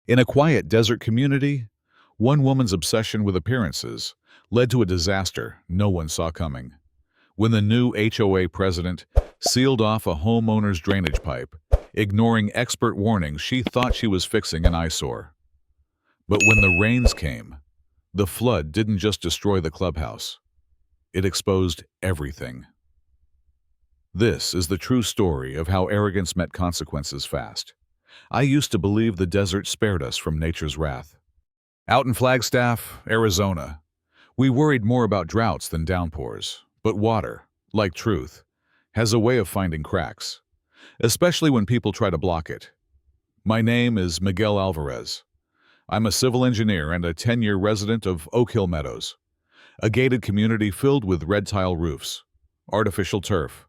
In a quiet desert community, one woman's obsession with appearances led to a disaster no one saw coming. When the new HOA president sealed off a homeowner's drainage pipe, ignoring expert warnings, she thought she was fixing an eyesore. But when the rains came, the flood didn't just destroy the clubhouse. It exposed everything. This is the true story of how arrogance met consequences fast. I used to believe the desert spared us from nature's wrath. Out in Flagstaff, Arizona, we worried more about droughts than downpours. But water, like truth, has a way of finding cracks, especially when people try to block it. My name is Miguel Alvarez. I'm a civil engineer and a 10-year resident of Oak Hill Meadows, a gated community filled with red tile roofs, artificial turf,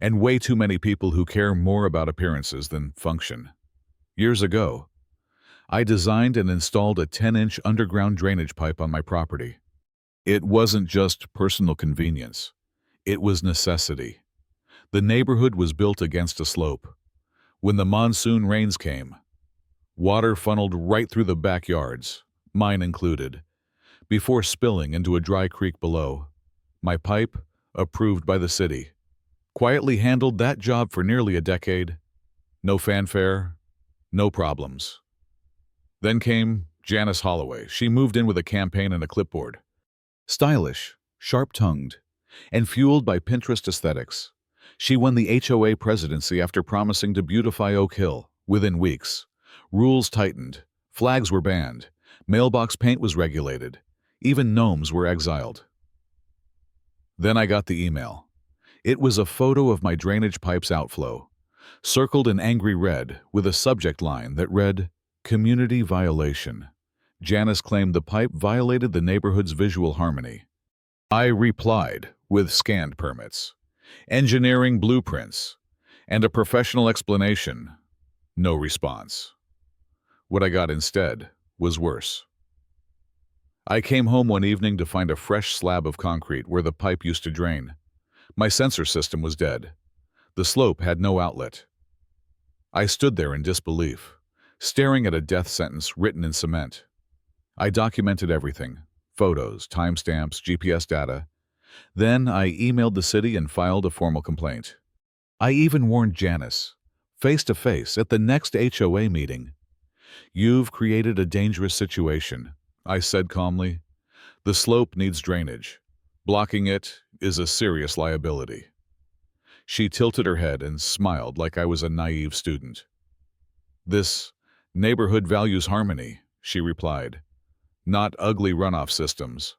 and way too many people who care more about appearances than function. Years ago, I designed and installed a 10-inch underground drainage pipe on my property. It wasn't just personal convenience. It was necessity. The neighborhood was built against a slope. When the monsoon rains came, water funneled right through the backyards, mine included, before spilling into a dry creek below. My pipe, approved by the city, quietly handled that job for nearly a decade. No fanfare, no problems. Then came Janice Holloway. She moved in with a campaign and a clipboard. Stylish, sharp-tongued, and fueled by Pinterest aesthetics, she won the HOA presidency after promising to beautify Oak Hill within weeks. Rules tightened, flags were banned, mailbox paint was regulated, even gnomes were exiled. Then I got the email. It was a photo of my drainage pipe's outflow, circled in angry red with a subject line that read, "Community violation." Janice claimed the pipe violated the neighborhood's visual harmony. I replied with scanned permits, engineering blueprints, and a professional explanation. No response. What I got instead was worse. I came home one evening to find a fresh slab of concrete where the pipe used to drain. My sensor system was dead. The slope had no outlet. I stood there in disbelief, staring at a death sentence written in cement. I documented everything: photos, timestamps, GPS data. Then I emailed the city and filed a formal complaint. I even warned Janice, face to face, at the next HOA meeting. "You've created a dangerous situation," I said calmly. "The slope needs drainage. Blocking it is a serious liability." She tilted her head and smiled like I was a naive student. "This neighborhood values harmony," she replied, "not ugly runoff systems."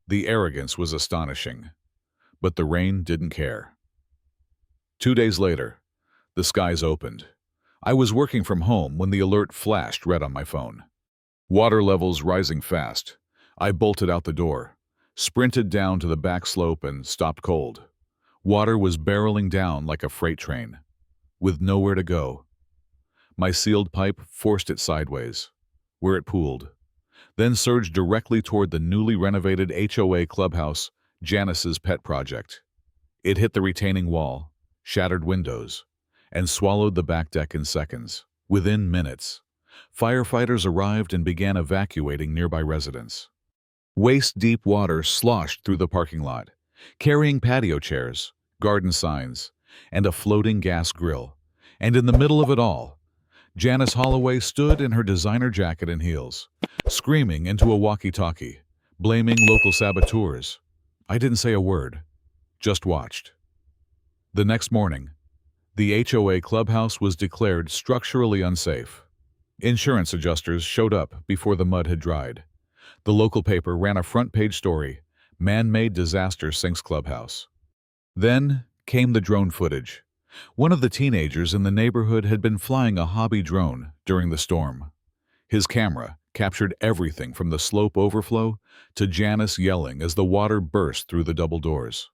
The arrogance was astonishing, but the rain didn't care. 2 days later, the skies opened. I was working from home when the alert flashed red on my phone. Water levels rising fast. I bolted out the door, sprinted down to the back slope, and stopped cold. Water was barreling down like a freight train, with nowhere to go. My sealed pipe forced it sideways, where it pooled, then surged directly toward the newly renovated HOA clubhouse, Janice's pet project. It hit the retaining wall, shattered windows, and swallowed the back deck in seconds. Within minutes, firefighters arrived and began evacuating nearby residents. Waist-deep water sloshed through the parking lot, carrying patio chairs, garden signs, and a floating gas grill. And in the middle of it all, Janice Holloway stood in her designer jacket and heels, screaming into a walkie-talkie, blaming local saboteurs. I didn't say a word, just watched. The next morning, the HOA clubhouse was declared structurally unsafe. Insurance adjusters showed up before the mud had dried. The local paper ran a front-page story: "Man-made disaster sinks clubhouse." Then came the drone footage. One of the teenagers in the neighborhood had been flying a hobby drone during the storm. His camera captured everything from the slope overflow to Janice yelling as the water burst through the double doors.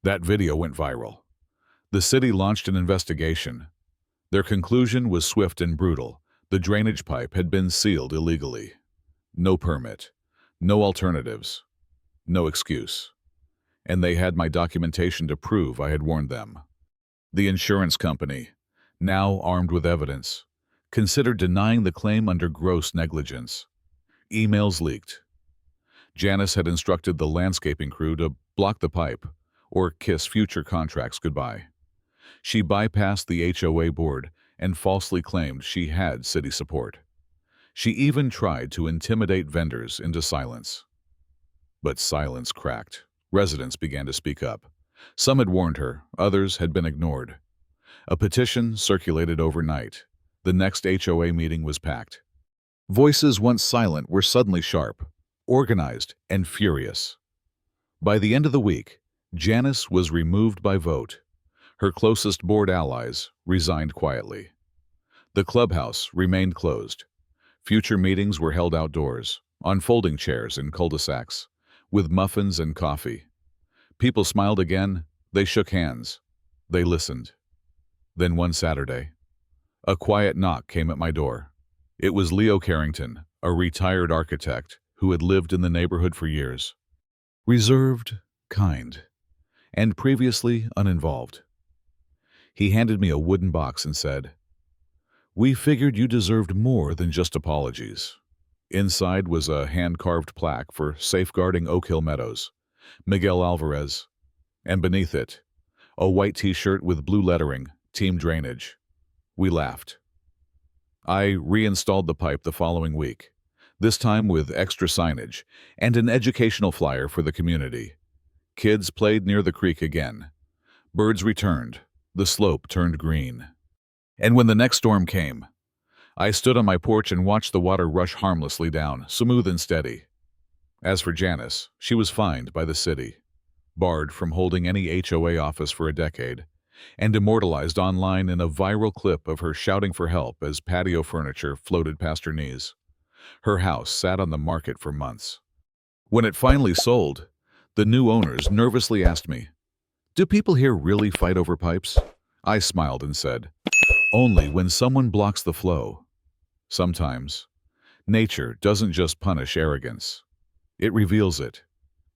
That video went viral. The city launched an investigation. Their conclusion was swift and brutal. The drainage pipe had been sealed illegally. No permit, no alternatives, no excuse. And they had my documentation to prove I had warned them. The insurance company, now armed with evidence, considered denying the claim under gross negligence. Emails leaked. Janice had instructed the landscaping crew to block the pipe or kiss future contracts goodbye. She bypassed the HOA board and falsely claimed she had city support. She even tried to intimidate vendors into silence. But silence cracked. Residents began to speak up. Some had warned her, others had been ignored. A petition circulated overnight. The next HOA meeting was packed. Voices once silent were suddenly sharp, organized, and furious. By the end of the week, Janice was removed by vote. Her closest board allies resigned quietly. The clubhouse remained closed. Future meetings were held outdoors, on folding chairs in cul-de-sacs, with muffins and coffee. People smiled again, they shook hands, they listened. Then one Saturday, a quiet knock came at my door. It was Leo Carrington, a retired architect who had lived in the neighborhood for years. Reserved, kind, and previously uninvolved. He handed me a wooden box and said, "We figured you deserved more than just apologies." Inside was a hand-carved plaque for safeguarding Oak Hill Meadows, Miguel Alvarez, and beneath it, a white t-shirt with blue lettering, Team Drainage. We laughed. I reinstalled the pipe the following week, this time with extra signage and an educational flyer for the community. Kids played near the creek again. Birds returned. The slope turned green. And when the next storm came, I stood on my porch and watched the water rush harmlessly down, smooth and steady. As for Janice, she was fined by the city, barred from holding any HOA office for a decade, and immortalized online in a viral clip of her shouting for help as patio furniture floated past her knees. Her house sat on the market for months. When it finally sold, the new owners nervously asked me, "Do people here really fight over pipes?" I smiled and said, "Only when someone blocks the flow." Sometimes, nature doesn't just punish arrogance. It reveals it,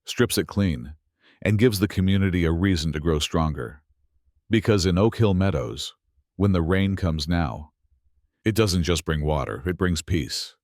strips it clean, and gives the community a reason to grow stronger. Because in Oak Hill Meadows, when the rain comes now, it doesn't just bring water, it brings peace.